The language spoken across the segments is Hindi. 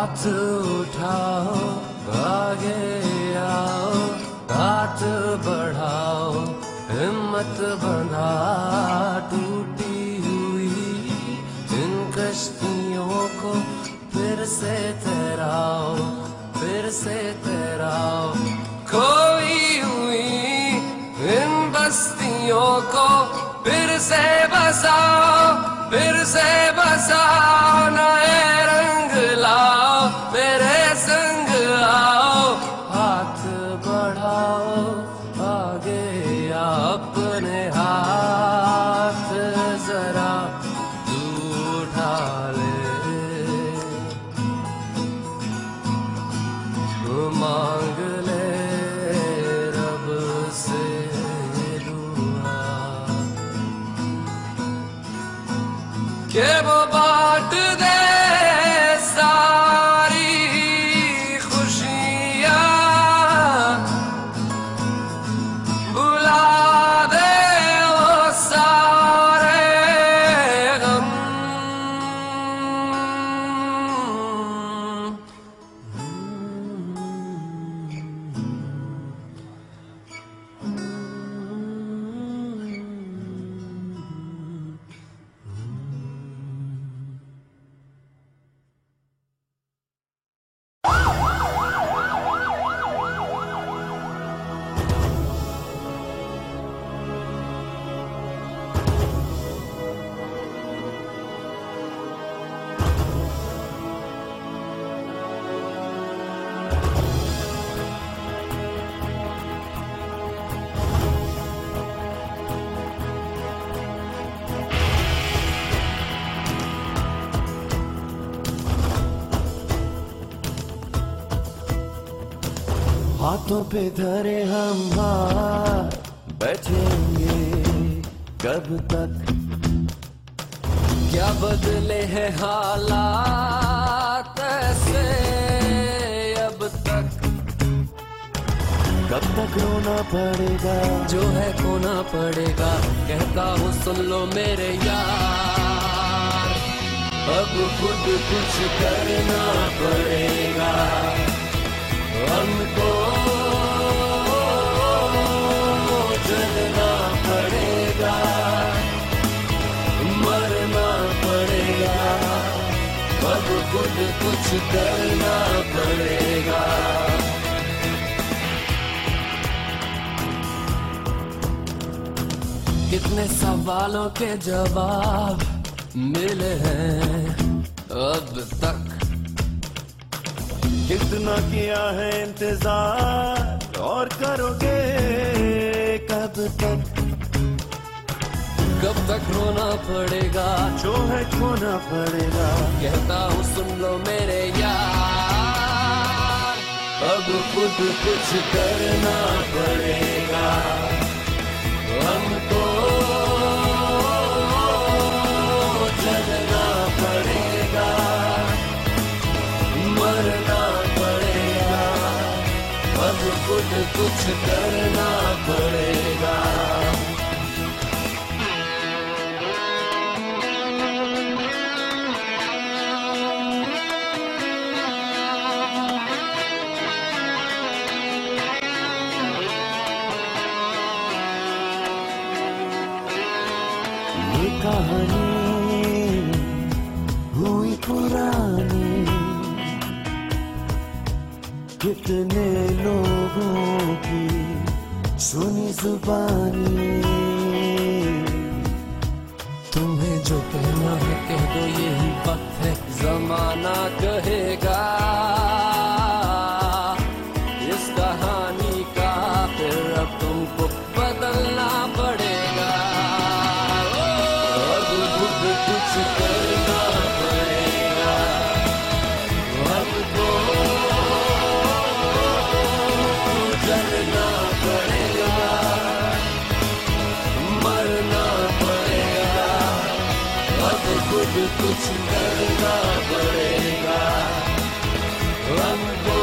हाथ उठाओ, आगे आओ, हाथ बढ़ाओ, हिम्मत बंधा टूटी हुई इन कश्तियों को फिर से तैराओ, फिर से तैराओ। खोई हुई इन बस्तियों को फिर से बसाओ, फिर से बसाओ। नए रंग लाओ, मेरे संग आओ, हाथ बढ़ाओ, आगे अपने हाथ जरा तू उठा ले, मांग ले रब से दुआ के वो बांट दे सारी खुशियाँ, बुला दे वो सारे गम। हाथों पे धरे हम हाथ बैठेंगे कब तक, क्या बदले हैं हालात ऐसे अब तक, कब तक रोना पड़ेगा, जो है खोना पड़ेगा। कहता हूँ सुन लो मेरे यार, अब खुद कुछ करना पड़ेगा हमको, चलना पड़ेगा, मरना पड़ेगा, अब खुद कुछ करना पड़ेगा। कितने सवालों के जवाब मिले हैं अब तक, कितना किया है इंतजार और करोगे कब तक, कब तक रोना पड़ेगा, जो है खोना पड़ेगा। कहता हूँ सुन लो मेरे यार, अब खुद कुछ करना पड़ेगा हमको, चलना पड़ेगा, मरना पड़ेगा, अब खुद कुछ करना पड़ेगा। ये कहानी हुई पुरानी, कितने लोगों की सुनी जुबानी, तुम्हें जो कहना है कह दो, यही वक्त है जमाना कहेगा इस कहानी का, फिर अब तुमको बदलना पड़ेगा, अब खुद कुछ करना पड़ेगा हमको, चलना पड़ेगा, मरना पड़ेगा, अब खुद कुछ करना पड़ेगा हमको,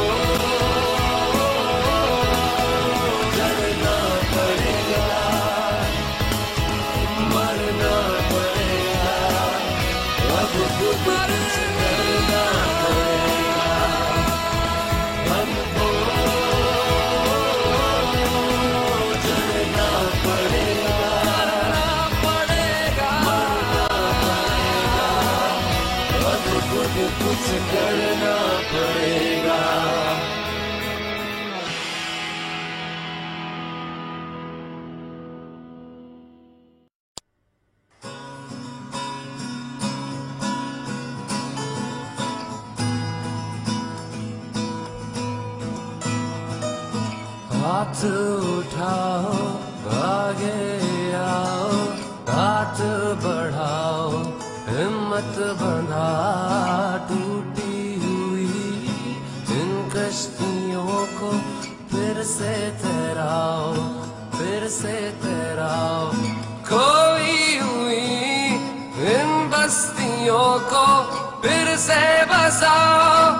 चलना पड़ेगा, मरना पड़ेगा, अब खुद कुछ करना पड़ेगा। हाथ उठाओ, आगे आओ, हाथ बढ़ाओ, हिम्मत बंधा, टूटी हुई इन कश्तियों को फिर से तैराओ, फिर से तैराओ। खोई हुई इन बस्तियों को फिर से बसाओ,